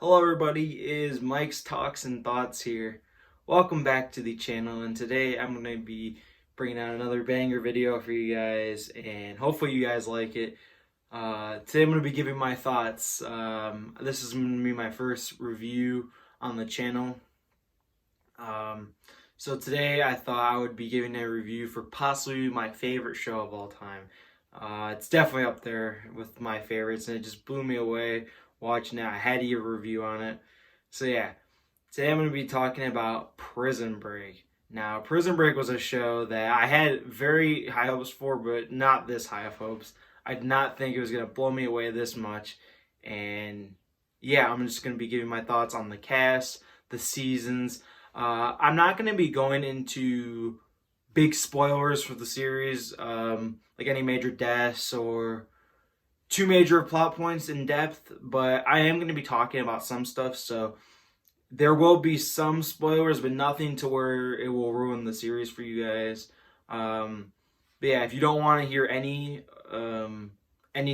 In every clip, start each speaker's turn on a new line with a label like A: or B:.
A: Hello everybody, it is Mike's Talks and Thoughts here. Welcome back to the channel, and today I'm going to be bringing out another banger video for you guys, and hopefully you guys like it. Today I'm going to be giving my thoughts. This is going to be my first review on the channel. So today I thought I would be giving a review for possibly my favorite show of all time. It's definitely up there with my favorites, and it just blew me away watching it. I had to give a review on it. So yeah, today I'm going to be talking about Prison Break. Now, Prison Break was a show that I had very high hopes for, but not this high of hopes. I did not think it was going to blow me away this much. And yeah, I'm just going to be giving my thoughts on the cast, the seasons. I'm not going to be going into big spoilers for the series, like any major deaths or too major plot points in depth, but I am going to be talking about some stuff, so there will be some spoilers, but nothing to where it will ruin the series for you guys. But yeah, if you don't want to hear any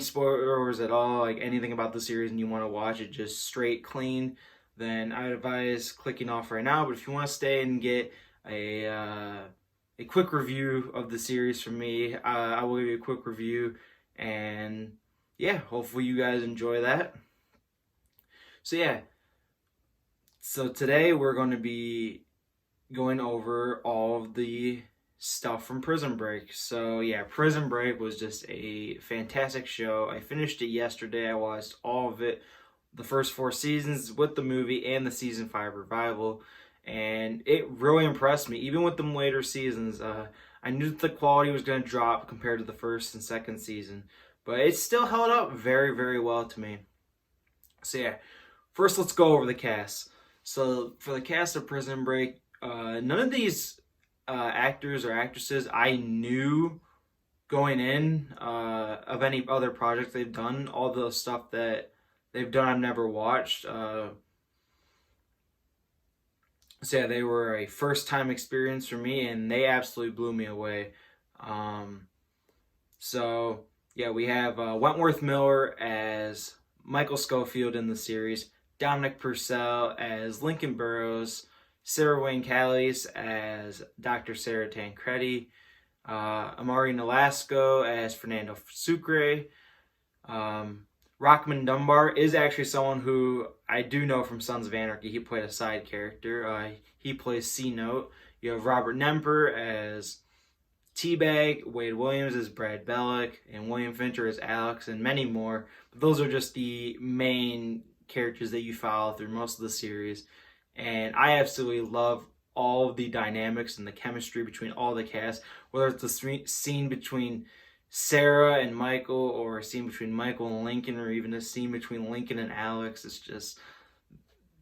A: spoilers at all, like anything about the series, and you want to watch it just straight clean, then I advise clicking off right now. But if you want to stay and get a quick review of the series from me, I will give you a quick review, and yeah, hopefully you guys enjoy that. So yeah, so today we're going to be going over all of the stuff from Prison Break. So yeah, Prison Break was just a fantastic show. I finished it yesterday. I watched all of it, the first 4 seasons with the movie and the season 5 revival, and it really impressed me. Even with them later seasons, I knew that the quality was going to drop compared to the first and second season, but it still held up very, very well to me. So yeah, first let's go over the cast. So for the cast of Prison Break, none of these actors or actresses I knew going in of any other projects they've done. All the stuff that they've done I've never watched. So yeah, they were a first time experience for me, and they absolutely blew me away. So yeah, we have Wentworth Miller as Michael Schofield in the series, Dominic Purcell as Lincoln Burrows, Sarah Wayne Callies as Dr. Sarah Tancredi, Amari Nolasco as Fernando Sucre. Rockman Dunbar is actually someone who I do know from Sons of Anarchy. He played a side character. He plays C-Note. You have Robert Nemper as T-Bag, Wade Williams as Brad Bellick, and William Fincher as Alex, and many more. But those are just the main characters that you follow through most of the series. And I absolutely love all of the dynamics and the chemistry between all the cast, whether it's the scene between Sarah and Michael, or a scene between Michael and Lincoln, or even a scene between Lincoln and Alex. It's just,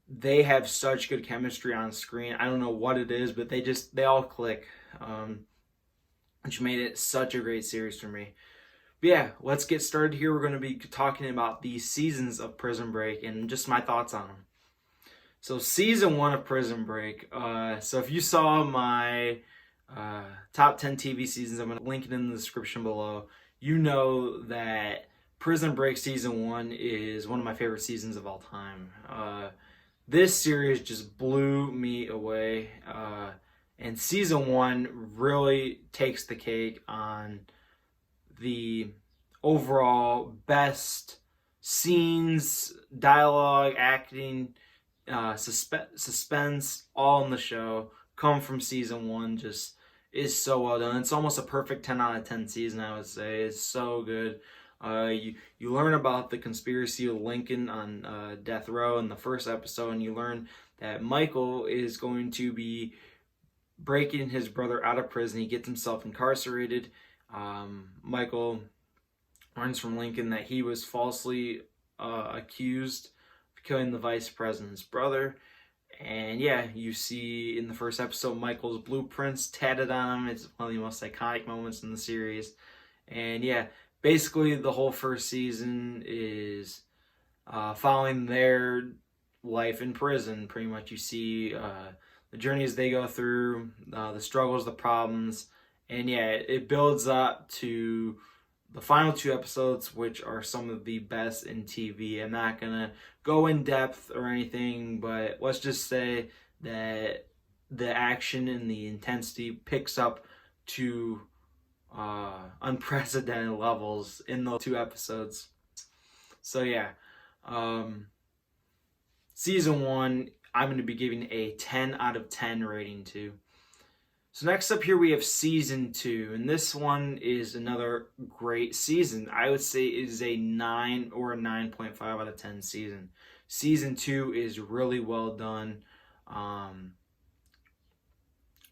A: they have such good chemistry on screen. I don't know what it is, but they all click, which made it such a great series for me. But yeah, let's get started here. We're going to be talking about the seasons of Prison Break and just my thoughts on them. So season 1 of Prison Break. So if you saw my top 10 TV seasons, I'm going to link it in the description below. You know that Prison Break season 1 is one of my favorite seasons of all time. This series just blew me away. And season 1 really takes the cake on the overall best scenes, dialogue, acting, suspense, all in the show come from season 1. Just is so well done. It's almost a perfect 10 out of 10 season, I would say. It's so good. You learn about the conspiracy of Lincoln on death row in the first episode, and you learn that Michael is going to be breaking his brother out of prison. He gets himself incarcerated. Michael learns from Lincoln that he was falsely accused of killing the vice president's brother. And yeah, you see in the first episode Michael's blueprints tatted on him. It's one of the most iconic moments in the series. And yeah, basically the whole first season is following their life in prison. Pretty much you see the journeys they go through, the struggles, the problems, and yeah, it builds up to the final 2 episodes, which are some of the best in TV. I'm not gonna go in depth or anything, but let's just say that the action and the intensity picks up to unprecedented levels in those 2 episodes. So yeah, season 1, I'm going to be giving a 10 out of 10 rating to. So next up here we have season 2, and this one is another great season. I would say it is a 9 or a 9.5 out of 10 season. Season 2 is really well done.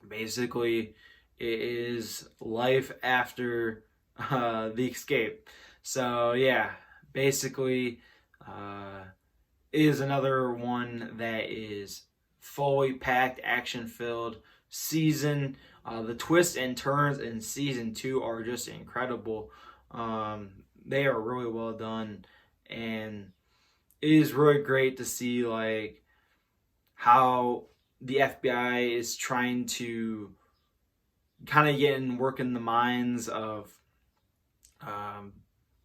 A: Basically, it is life after the escape. So yeah, basically, it is another one that is fully packed, action-filled season. The twists and turns in season 2 are just incredible. They are really well done, and it is really great to see like how the FBI is trying to kind of get and work in the minds of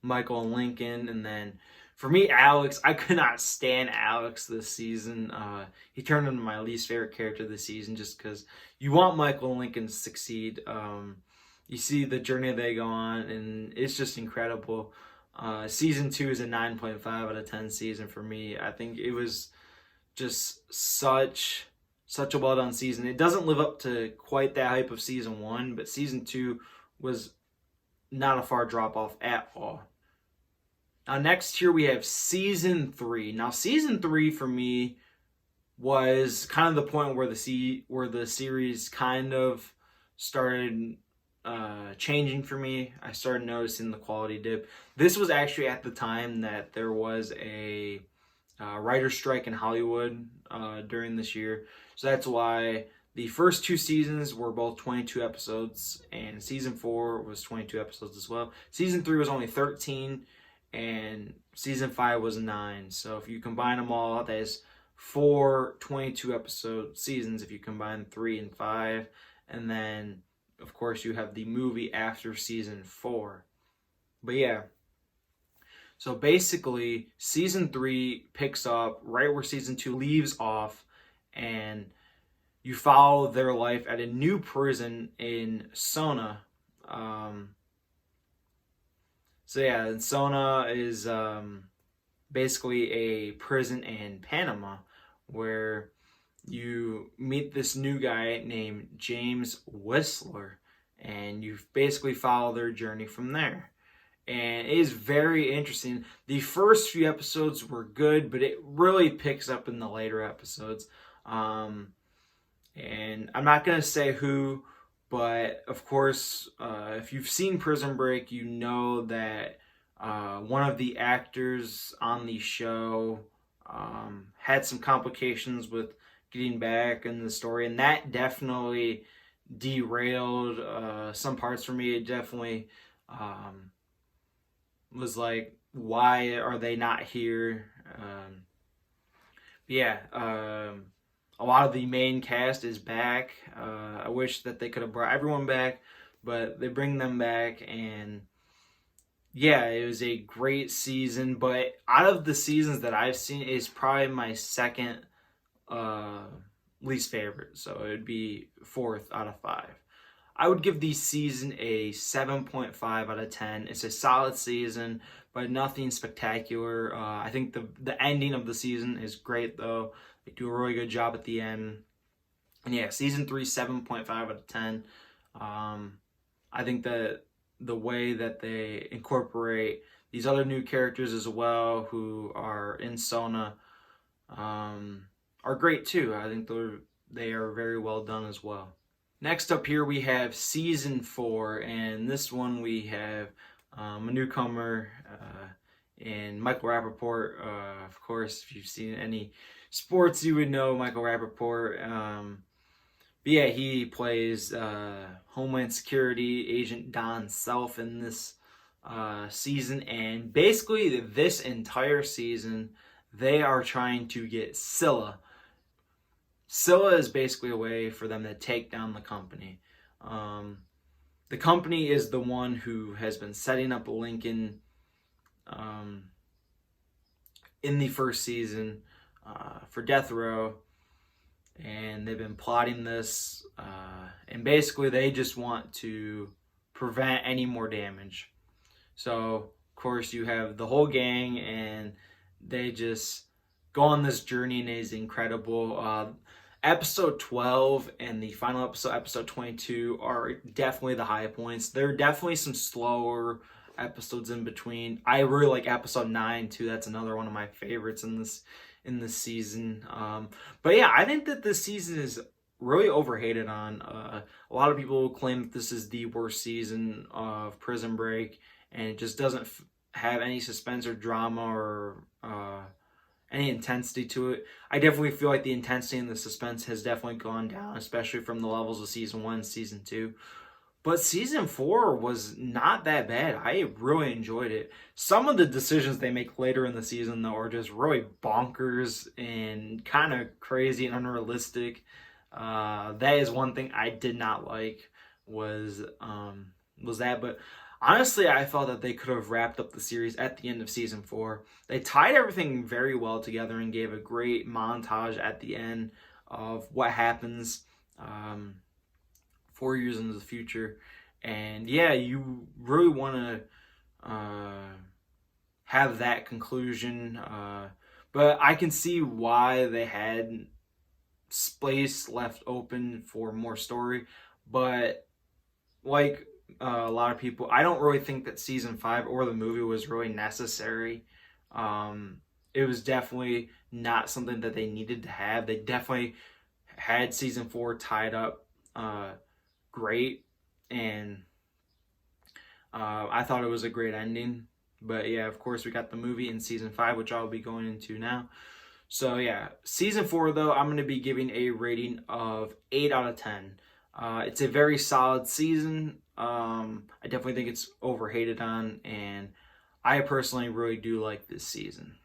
A: Michael and Lincoln. And then for me, Alex, I could not stand Alex this season. He turned into my least favorite character this season just because you want Michael and Lincoln to succeed. You see the journey they go on, and it's just incredible. Season 2 is a 9.5 out of 10 season for me. I think it was just such a well done season. It doesn't live up to quite that hype of season 1, but season 2 was not a far drop off at all. Now next here we have season 3. Now season 3 for me was kind of the point where the series kind of started changing for me. I started noticing the quality dip. This was actually at the time that there was a writer's strike in Hollywood during this year. So that's why the first 2 seasons were both 22 episodes, and season 4 was 22 episodes as well. Season 3 was only 13, and season 5 was 9. So if you combine them all, that is 4 22 episode seasons if you combine 3 and 5. And then, of course, you have the movie after season 4. But yeah. So basically, season 3 picks up right where season 2 leaves off, and you follow their life at a new prison in Sona. So yeah, Sona is basically a prison in Panama where you meet this new guy named James Whistler, and you basically follow their journey from there. And it is very interesting. The first few episodes were good, but it really picks up in the later episodes. And I'm not going to say who, but of course, if you've seen Prison Break, you know that one of the actors on the show had some complications with getting back in the story, and that definitely derailed some parts for me. It definitely was like, why are they not here? A lot of the main cast is back. I wish that they could have brought everyone back, but they bring them back, and yeah, it was a great season. But out of the seasons that I've seen, it's probably my second least favorite. So it would be 4th out of 5. I would give the season a 7.5 out of 10. It's a solid season, but nothing spectacular. I think the ending of the season is great, though. They do a really good job at the end. And yeah, season 3, 7.5 out of 10. I think that the way that they incorporate these other new characters as well who are in Sona are great too. I think they are very well done as well. Next up here we have season 4, and this one we have a newcomer in Michael Rappaport. Of course, if you've seen any sports, you would know Michael Rappaport. But yeah, he plays Homeland Security Agent Don Self in this season, and basically this entire season they are trying to get Scylla. Scylla is basically a way for them to take down the company. the company is the one who has been setting up Lincoln um, in the first season for death row, and they've been plotting this, and basically they just want to prevent any more damage. So, of course, you have the whole gang, and they just go on this journey, and it is incredible. Episode 12 and the final episode, episode 22, are definitely the high points. There are definitely some slower episodes in between. I really like episode 9 too. That's another one of my favorites in this season. But yeah, I think that this season is really overhated on. A lot of people claim that this is the worst season of Prison Break, and it just doesn't have any suspense or drama or any intensity to it. I definitely feel like the intensity and the suspense has definitely gone down, especially from the levels of season 1, season 2. But season 4 was not that bad. I really enjoyed it. Some of the decisions they make later in the season, though, are just really bonkers and kind of crazy and unrealistic. That is one thing I did not like, was that. But honestly, I felt that they could have wrapped up the series at the end of season 4. They tied everything very well together and gave a great montage at the end of what happens 4 years into the future. And yeah, you really want to have that conclusion. But I can see why they had space left open for more story. But like a lot of people, I don't really think that season 5 or the movie was really necessary. It was definitely not something that they needed to have. They definitely had season 4 tied up great, and I thought it was a great ending. But yeah, of course, we got the movie in season 5, which I'll be going into now. So yeah, season 4, though, I'm going to be giving a rating of 8 out of 10. It's a very solid season. I definitely think it's overhated on, and I personally really do like this season.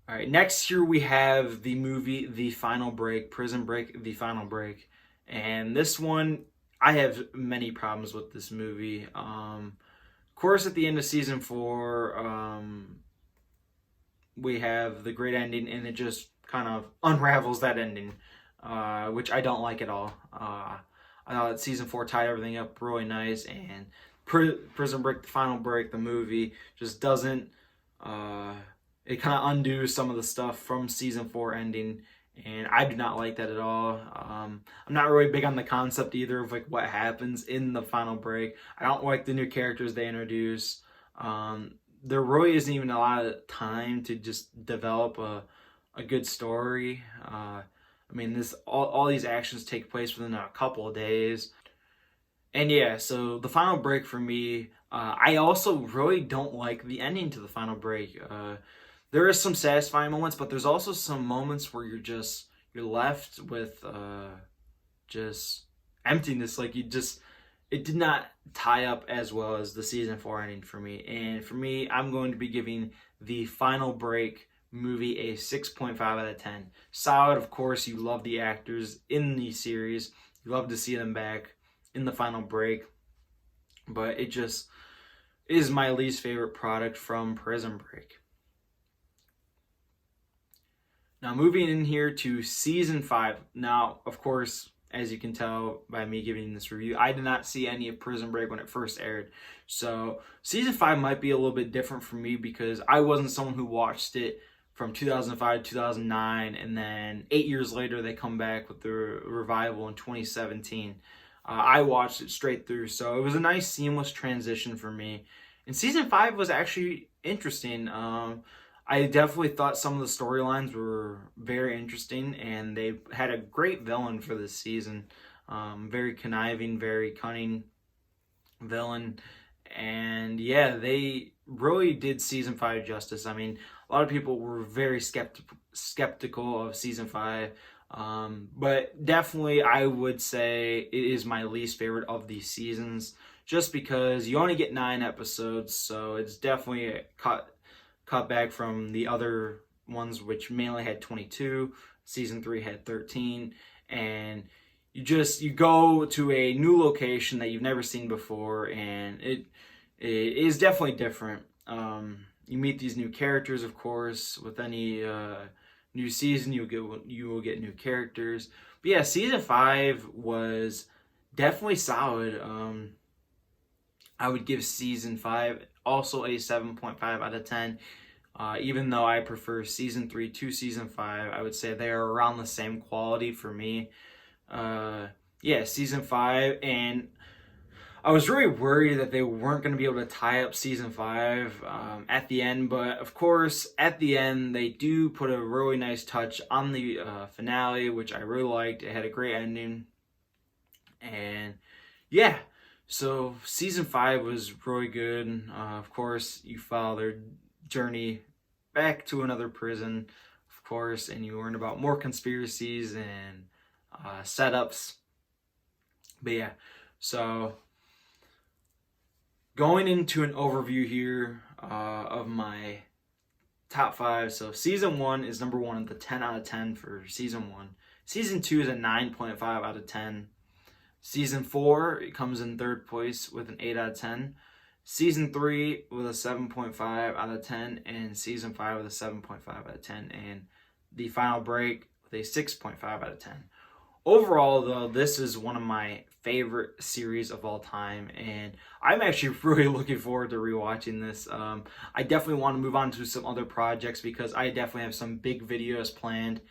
A: All right, next here we have the movie The Final Break, Prison Break, The Final Break. And this one, I have many problems with this movie. Of course, at the end of season 4, we have the great ending, and it just kind of unravels that ending, which I don't like at all. I thought season 4 tied everything up really nice, and Prison Break, The Final Break, the movie, just doesn't. It kind of undoes some of the stuff from season 4 ending, and I do not like that at all. I'm not really big on the concept either of like what happens in the final break. I don't like the new characters they introduce. There really isn't even a lot of time to just develop a good story. I mean, all these actions take place within a couple of days. And yeah, so the final break for me, I also really don't like the ending to the final break. There are some satisfying moments, but there's also some moments where you're left with just emptiness. Like it did not tie up as well as the season 4 ending for me. And for me, I'm going to be giving the final break movie a 6.5 out of 10. Solid, of course. You love the actors in the series. You love to see them back in the final break. But it just is my least favorite product from Prison Break. Now, moving in here to season 5. Now, of course, as you can tell by me giving this review, I did not see any of Prison Break when it first aired. So season 5 might be a little bit different for me because I wasn't someone who watched it from 2005 to 2009, and then 8 years later they come back with the revival in 2017. I watched it straight through, so it was a nice seamless transition for me. And season 5 was actually interesting. I definitely thought some of the storylines were very interesting, and they had a great villain for this season. Very conniving, very cunning villain. And yeah, they really did season 5 justice. I mean, a lot of people were very skeptical of season 5. But definitely I would say it is my least favorite of these seasons, just because you only get 9 episodes, so it's definitely a cut back from the other ones, which mainly had 22. Season 3 had 13, and you go to a new location that you've never seen before, and it is definitely different. You meet these new characters, of course. With any new season, you will get new characters. But yeah, season 5 was definitely solid. I would give season 5 also a 7.5 out of 10. Even though I prefer season 3 to season 5, I would say they are around the same quality for me. Yeah, season 5, and I was really worried that they weren't going to be able to tie up season 5 at the end, but of course, at the end, they do put a really nice touch on the finale, which I really liked. It had a great ending, and yeah, so season 5 was really good. Of course, you follow their journey back to another prison, of course, and you learn about more conspiracies and setups. But yeah, so going into an overview here of my top 5. So season 1 is number 1 at the 10 out of 10 for season 1. Season 2 is a 9.5 out of 10. Season 4, it comes in third place with an 8 out of 10. Season 3 with a 7.5 out of 10. And season 5 with a 7.5 out of 10. And the final break with a 6.5 out of 10. Overall, though, this is one of my favorite series of all time, and I'm actually really looking forward to rewatching this. I definitely want to move on to some other projects because I definitely have some big videos planned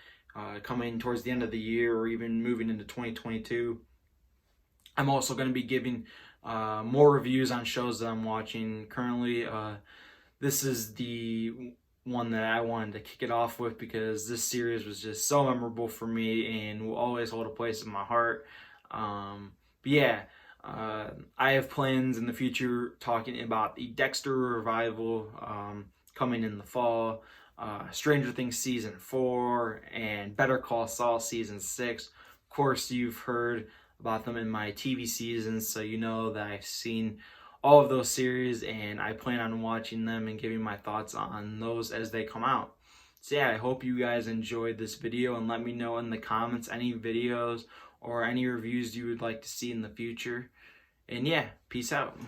A: coming towards the end of the year or even moving into 2022. I'm also going to be giving more reviews on shows that I'm watching currently. This is the one that I wanted to kick it off with because this series was just so memorable for me and will always hold a place in my heart. But yeah, I have plans in the future talking about the Dexter revival coming in the fall, Stranger Things season 4, and Better Call Saul season 6. Of course, you've heard about them in my TV seasons, so you know that I've seen all of those series, and I plan on watching them and giving my thoughts on those as they come out. So yeah, I hope you guys enjoyed this video, and let me know in the comments any videos or any reviews you would like to see in the future. And yeah, peace out.